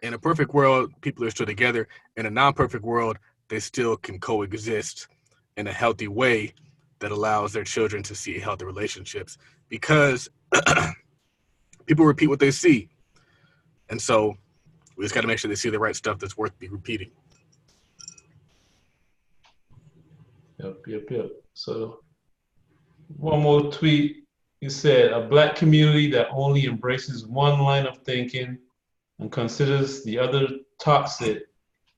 in a perfect world, people are still together. In a non-perfect world, they still can coexist in a healthy way that allows their children to see healthy relationships, because people repeat what they see. And so we just got to make sure they see the right stuff that's worth repeating. Yep. So one more tweet. You said a black community that only embraces one line of thinking and considers the other toxic,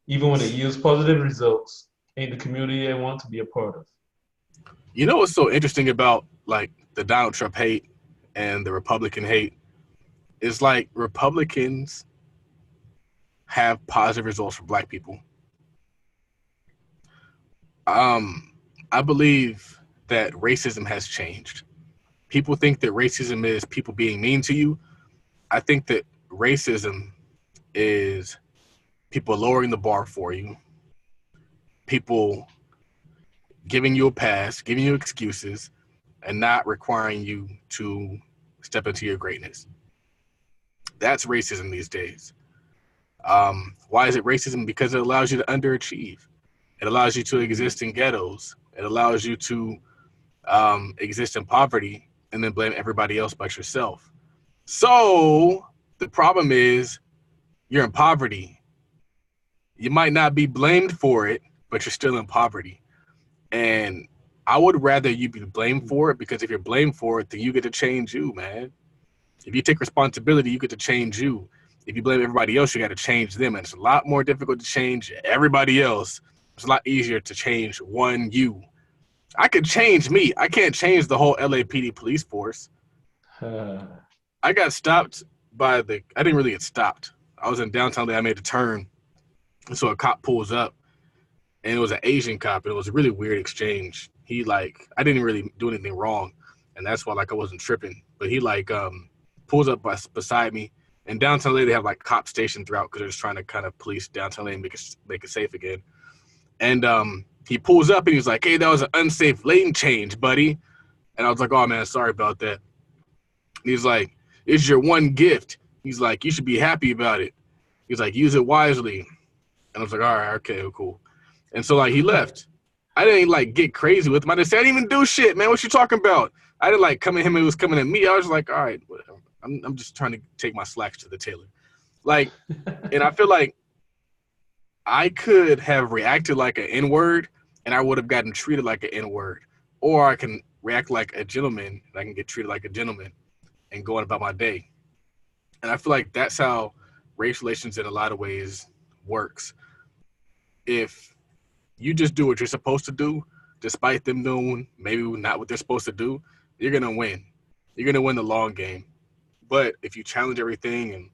even when it yields positive results, ain't the community I want to be a part of. You know what's so interesting about like the Donald Trump hate and the Republican hate? It's like Republicans have positive results for black people. I believe that racism has changed. People think that racism is people being mean to you. I think that racism is people lowering the bar for you, people giving you a pass, giving you excuses, and not requiring you to step into your greatness. That's racism these days. Why is it racism? Because it allows you to underachieve. It allows you to exist in ghettos. It allows you to exist in poverty and then blame everybody else but yourself. So the problem is you're in poverty. You might not be blamed for it, but you're still in poverty. And I would rather you be blamed for it, because if you're blamed for it, then you get to change you, man. If you take responsibility, you get to change you. If you blame everybody else, you got to change them. And it's a lot more difficult to change everybody else. It's a lot easier to change one you. I could change me. I can't change the whole LAPD police force. I got stopped I didn't really get stopped. I was in downtown. I made a turn. And so a cop pulls up, and it was an Asian cop. And it was a really weird exchange. I didn't really do anything wrong. And that's why, I wasn't tripping. But he, pulls up beside me. And downtown LA, they have, cops stationed throughout because they're just trying to kind of police downtown LA and make it safe again. And he pulls up, and he's like, "Hey, that was an unsafe lane change, buddy." And I was like, "Oh, man, sorry about that." And he's like, "It's your one gift." He's like, "You should be happy about it." He's like, "Use it wisely." And I was like, "All right, okay, cool." And so, he left. I didn't, get crazy with him. I just said, "I didn't even do shit, man. What you talking about?" I didn't, come at him. It was coming at me. I was like, "All right, whatever. I'm just trying to take my slacks to the tailor." And I feel like I could have reacted like an N-word, and I would have gotten treated like an N-word. Or I can react like a gentleman, and I can get treated like a gentleman and go on about my day. And I feel like that's how race relations in a lot of ways works. If you just do what you're supposed to do, despite them doing maybe not what they're supposed to do, you're going to win. You're going to win the long game. But if you challenge everything and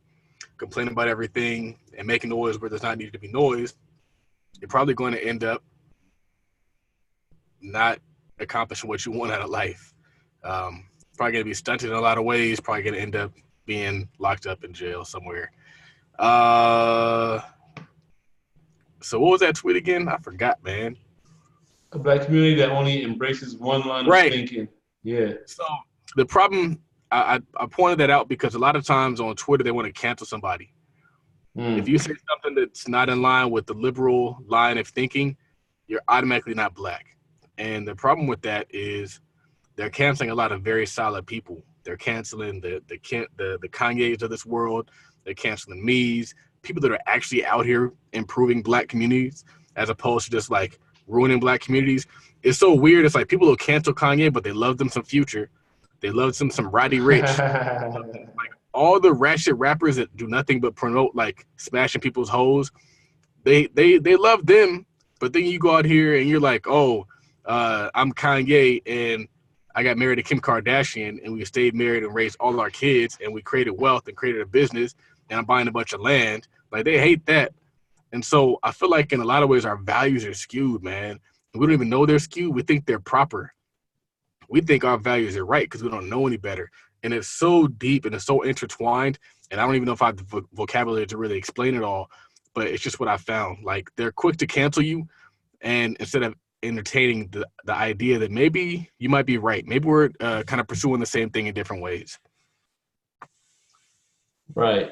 complain about everything and making noise where there's not needed to be noise, you're probably going to end up not accomplishing what you want out of life. Probably going to be stunted in a lot of ways, probably going to end up being locked up in jail somewhere. So what was that tweet again? I forgot, man. A black community that only embraces one line of Right. thinking. Yeah. So the problem, I pointed that out because a lot of times on Twitter, they want to cancel somebody. If you say something that's not in line with the liberal line of thinking, you're automatically not black. And the problem with that is they're canceling a lot of very solid people. They're canceling the Kanyes of this world. They're canceling me's, people that are actually out here improving black communities, as opposed to just ruining black communities. It's so weird. It's like people will cancel Kanye, but they love them some Future. They love some Roddy Rich. All the ratchet rappers that do nothing but promote smashing people's hoes. They love them, but then you go out here and you're like, "Oh, I'm Kanye and I got married to Kim Kardashian and we stayed married and raised all our kids and we created wealth and created a business and I'm buying a bunch of land." They hate that. And so I feel like in a lot of ways our values are skewed, man. We don't even know they're skewed. We think they're proper. We think our values are right because we don't know any better. And it's so deep and it's so intertwined. And I don't even know if I have the vocabulary to really explain it all, but it's just what I found. They're quick to cancel you. And instead of entertaining the idea that maybe you might be right, maybe we're kind of pursuing the same thing in different ways. Right.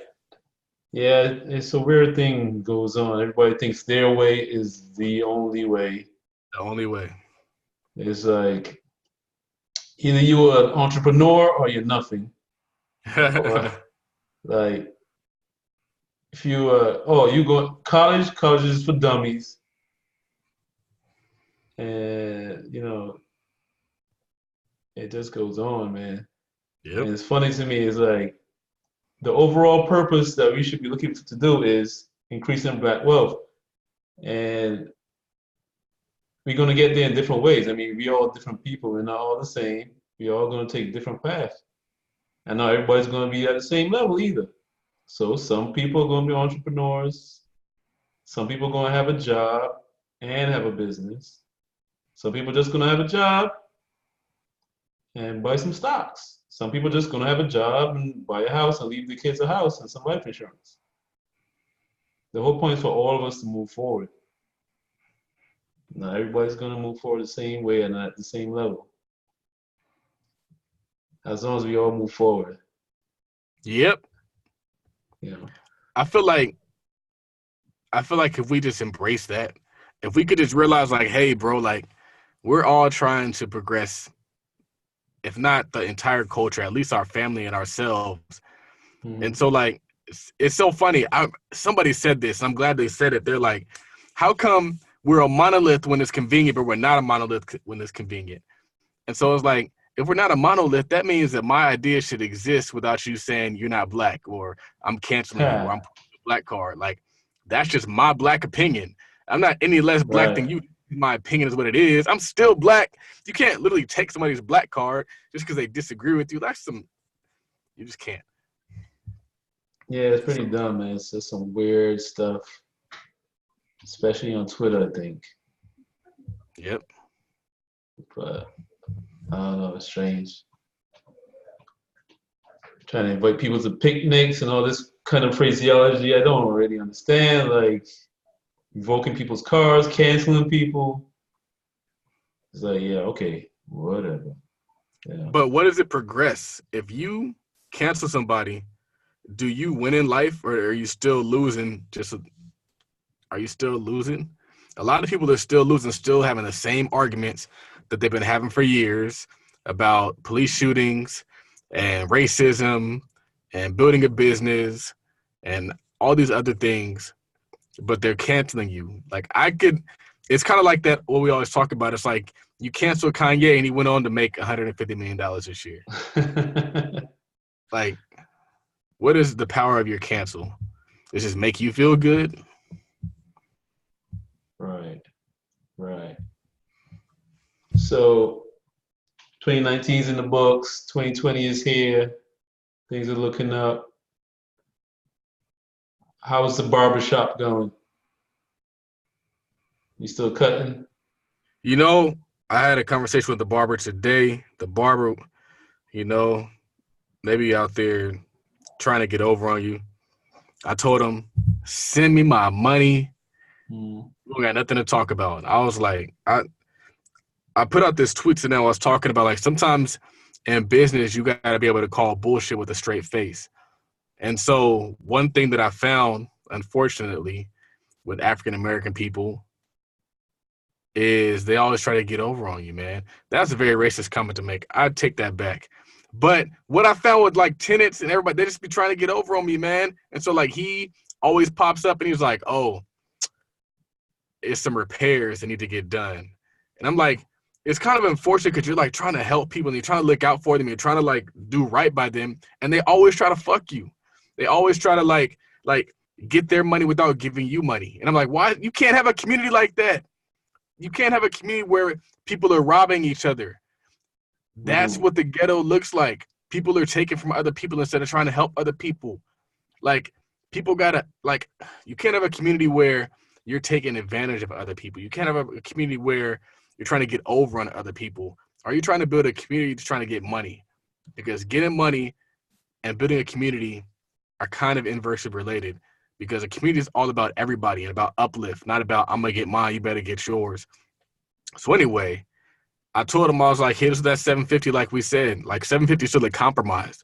Yeah, it's a weird thing goes on. Everybody thinks their way is the only way. The only way. It's like either you're an entrepreneur or you're nothing. Or like if you you go college is for dummies. And it just goes on, man. Yep. And it's funny to me is the overall purpose that we should be looking to do is increasing black wealth. And we're going to get there in different ways. I mean, we're all different people. We're not all the same. We're all going to take different paths. And not everybody's going to be at the same level either. So some people are going to be entrepreneurs. Some people are going to have a job and have a business. Some people are just going to have a job and buy some stocks. Some people are just going to have a job and buy a house and leave the kids a house and some life insurance. The whole point is for all of us to move forward. Not everybody's going to move forward the same way and at the same level. As long as we all move forward. Yep. You know. I feel like if we just embrace that, if we could just realize like, hey, bro, like we're all trying to progress, if not the entire culture, at least our family and ourselves. Mm-hmm. And so like it's so funny. Somebody said this, and I'm glad they said it. They're like, how come we're a monolith when it's convenient, but we're not a monolith when it's convenient? And so it's like, if we're not a monolith, that means that my idea should exist without you saying you're not black, or I'm canceling you, or I'm putting a black card. Like, that's just my black opinion. I'm not any less black than you. My opinion is what it is. I'm still black. You can't literally take somebody's black card just because they disagree with you. You just can't. Yeah, it's pretty dumb, man. It's just some weird stuff, especially on Twitter, I think. Yep. But I don't know, it's strange. Trying to invite people to picnics and all this kind of phraseology I don't really understand, like revoking people's cars, canceling people. It's like, yeah, okay, whatever. Yeah. But what does it progress? If you cancel somebody, do you win in life, or are you still losing? Are you still losing? A lot of people are still losing, still having the same arguments that they've been having for years about police shootings and racism and building a business and all these other things, but they're canceling you. Like it's kind of like that, what we always talk about. It's like you cancel Kanye and he went on to make $150 million this year. Like, what is the power of your cancel? Does it just make you feel good? Right. So 2019 is in the books. 2020 is here. Things are looking up. How's the barbershop going? You still cutting? You know, I had a conversation with the barber today. The barber, maybe out there trying to get over on you. I told him, send me my money. We got nothing to talk about. I was like, I put out this tweet today. I was talking about like sometimes in business, you got to be able to call bullshit with a straight face. And so one thing that I found, unfortunately, with African-American people is they always try to get over on you, man. That's a very racist comment to make. I'd take that back. But what I found with like tenants and everybody, they just be trying to get over on me, man. And so like he always pops up and he's like, oh, it's some repairs that need to get done. And I'm like, it's kind of unfortunate because you're like trying to help people and you're trying to look out for them. You're trying to like do right by them. And they always try to fuck you. They always try to like get their money without giving you money. And I'm like, why? You can't have a community like that. You can't have a community where people are robbing each other. That's what the ghetto looks like. People are taking from other people instead of trying to help other people. Like, people gotta, like, you can't have a community where you're taking advantage of other people. You can't have a community where you're trying to get over on other people. Are you trying to build a community that's trying to get money? Because getting money and building a community are kind of inversely related, because a community is all about everybody and about uplift, not about I'm going to get mine, you better get yours. So anyway, I told him, I was like, here's that $750 like we said. Like $750 is still a compromise.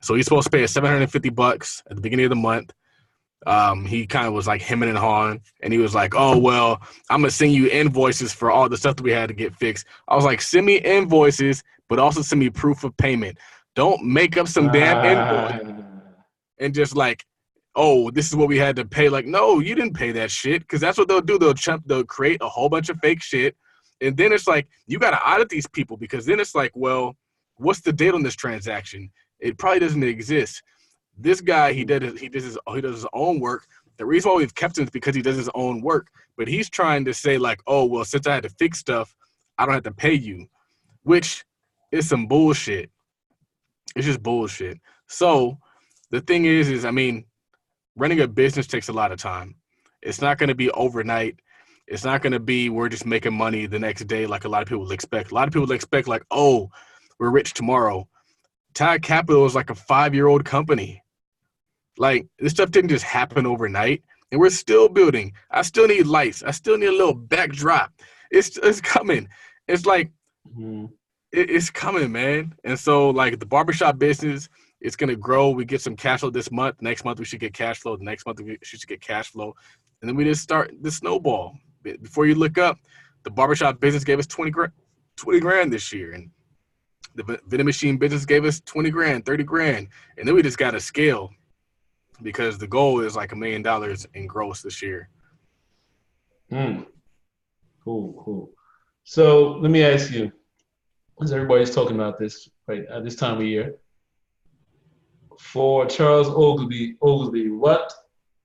So he's supposed to pay us $750 at the beginning of the month. He kind of was like hemming and hawing, and he was like, oh, well, I'm going to send you invoices for all the stuff that we had to get fixed. I was like, send me invoices, but also send me proof of payment. Don't make up some damn invoice and just like, oh, this is what we had to pay. Like, no, you didn't pay that shit, because that's what they'll do. They'll create a whole bunch of fake shit, and then it's like, you got to audit these people, because then it's like, well, what's the date on this transaction? It probably doesn't exist. This guy, he does his own work. The reason why we've kept him is because he does his own work. But he's trying to say like, oh, well, since I had to fix stuff, I don't have to pay you, which is some bullshit. It's just bullshit. So the thing is I mean, running a business takes a lot of time. It's not going to be overnight. It's not going to be we're just making money the next day like a lot of people would expect. A lot of people expect like, oh, we're rich tomorrow. Tide Capital is like a 5-year-old company. Like this stuff didn't just happen overnight, and we're still building. I still need lights. I still need a little backdrop. It's coming. It's like it's coming, man. And so like the barbershop business, it's gonna grow. We get some cash flow this month. Next month we should get cash flow. The next month we should get cash flow, and then we just start the snowball. Before you look up, the barbershop business gave us 20 grand this year, and the vending machine business gave us 20 grand, 30 grand, and then we just got to scale because the goal is like $1 million in gross this year. Cool. So let me ask you, because everybody's talking about this right at this time of year. For Charles Ogilvy, what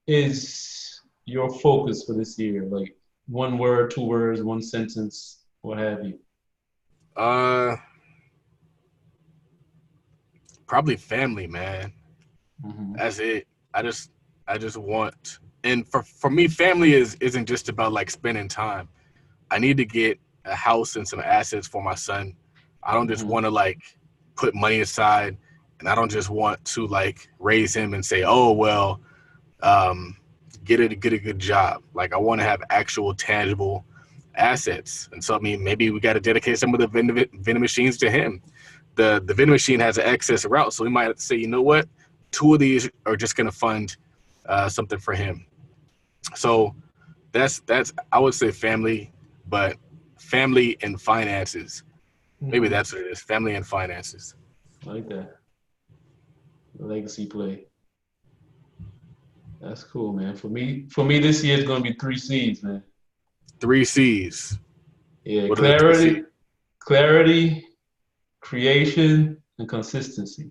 is your focus for this year? Like 1 word, 2 words, 1 sentence, what have you? Probably family, man. Mm-hmm. That's it. I just want, and for me, family isn't just about like spending time. I need to get a house and some assets for my son. I don't just want to like put money aside, and I don't just want to like raise him and say, oh well, get a good job. Like I want to have actual tangible assets, and so I mean maybe we got to dedicate some of the vending machines to him. The vending machine has an excess route, so we might have to say, you know what, 2 of these are just going to fund something for him. So that's I would say family, but family and finances. Maybe that's what it is. Family and finances. I like that. Legacy play. That's cool, man. For me this year is gonna be 3 C's, man. 3 C's. Yeah, What are the 3 C's? clarity, creation, and consistency.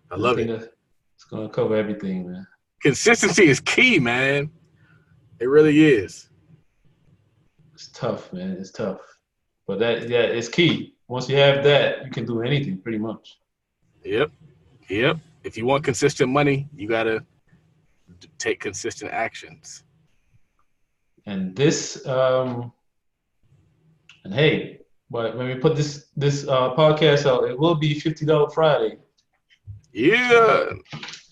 I love it. It's gonna cover everything, man. Consistency is key, man. It really is. It's tough, man. It's tough. But it's key. Once you have that, you can do anything pretty much. Yep. If you want consistent money, you gotta take consistent actions. And hey, but when we put this podcast out, it will be $50 Friday. Yeah.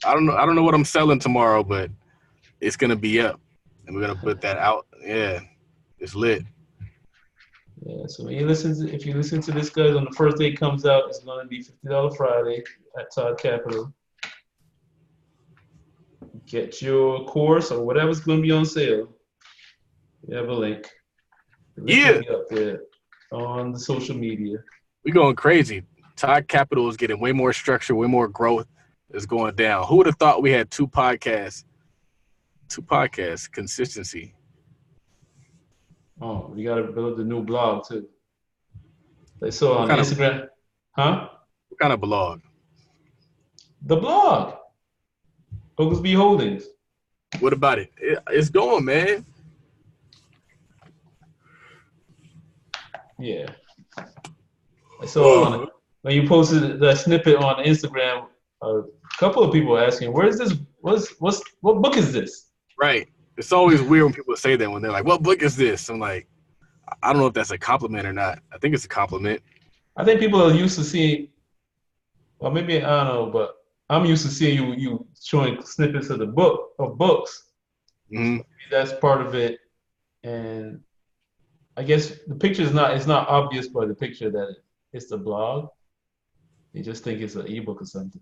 I don't know what I'm selling tomorrow, but it's gonna be up. And we're gonna put that out. Yeah. It's lit. Yeah, so if you listen to this, guys, on the first day it comes out, it's gonna be $50 Friday at Todd Capital. Get your course or whatever's gonna be on sale. We have a link. The link will be up there on the social media. We're going crazy. Todd Capital is getting way more structure, way more growth is going down. Who would have thought we had 2 podcasts? 2 podcasts, consistency. Oh, we gotta build the new blog too. They saw on Instagram. Huh? What kind of blog? The blog. Oglesby Holdings. What about it? It's going, man. Yeah. I saw when you posted that snippet on Instagram, a couple of people asking, "Where is this? What book is this?" Right. It's always weird when people say that when they're like, "What book is this?" I'm like, I don't know if that's a compliment or not. I think it's a compliment. I think people are used to seeing, or maybe I don't know, but I'm used to seeing you showing snippets of books. Mm-hmm. That's part of it, and I guess the picture it's not obvious by the picture that it's the blog. You just think it's an ebook or something.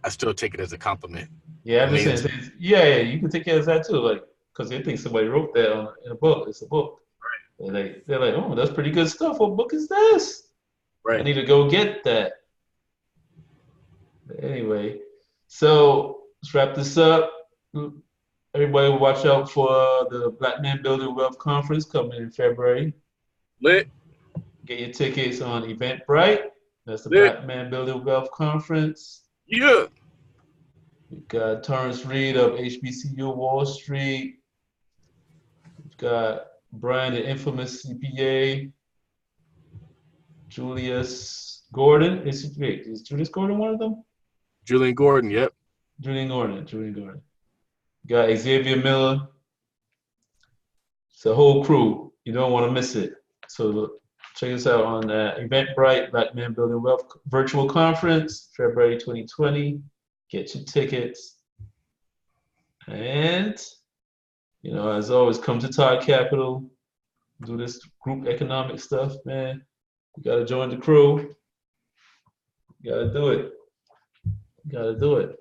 I still take it as a compliment. Yeah, I'm just saying. Yeah, you can take it as that too, like because they think somebody wrote that in a book. It's a book. Right. They're like, oh, that's pretty good stuff. What book is this? Right. I need to go get that. But anyway, so let's wrap this up. Everybody watch out for the Black Men Building Wealth Conference coming in February. Lit. Get your tickets on Eventbrite. That's the Black Man Building Wealth Conference. Yeah. We got Terrence Reed of HBCU Wall Street. We've got Brian, the infamous CPA. Julius Gordon. Is Julius Gordon one of them? Julian Gordon, yep. Julian Gordon. Got Xavier Miller. It's a whole crew. You don't want to miss it. So check us out on Eventbrite, Black Men Building Wealth Virtual Conference, February 2020. Get your tickets. And, as always, come to Todd Capital. Do this group economic stuff, man. You got to join the crew. You got to do it.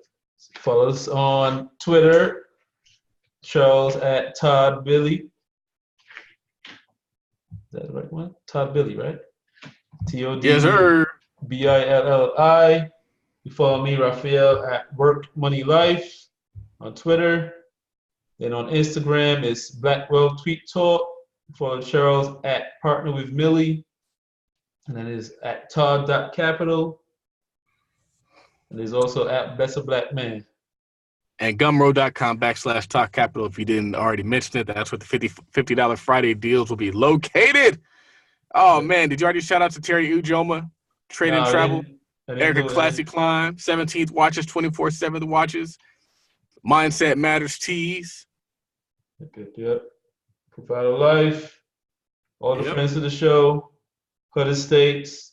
Follow us on Twitter. Charles at Todd Billy. Is that the right one? Todd Billy, right? TODBILLI. Yes, sir. You follow me, Raphael, at Work Money Life on Twitter. Then on Instagram, it's Blackwell Tweet Talk. Follow Charles at Partner with Millie. And then it's at Todd.capital. And there's also at Best of Black Man. And Gumroad.com/Talk Capital. If you didn't already mention it, that's where the $50 Friday deals will be located. Oh, man. Did you already shout out to Terry Ujoma, Trade and Travel? Ericka Classic Climb, 17th Watches, 24/7 Watches, Mindset Matters Tees. Yep. Provider Life. All the friends of the show. Hood Estates.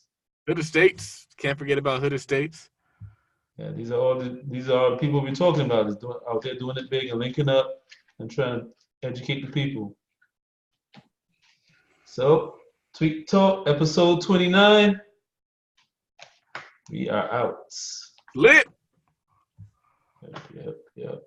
Can't forget about Hood Estates. Yeah, these are all the people we're talking about out there doing it big and linking up and trying to educate the people. So, Tweet Talk, episode 29. We are out. Lit. Yep.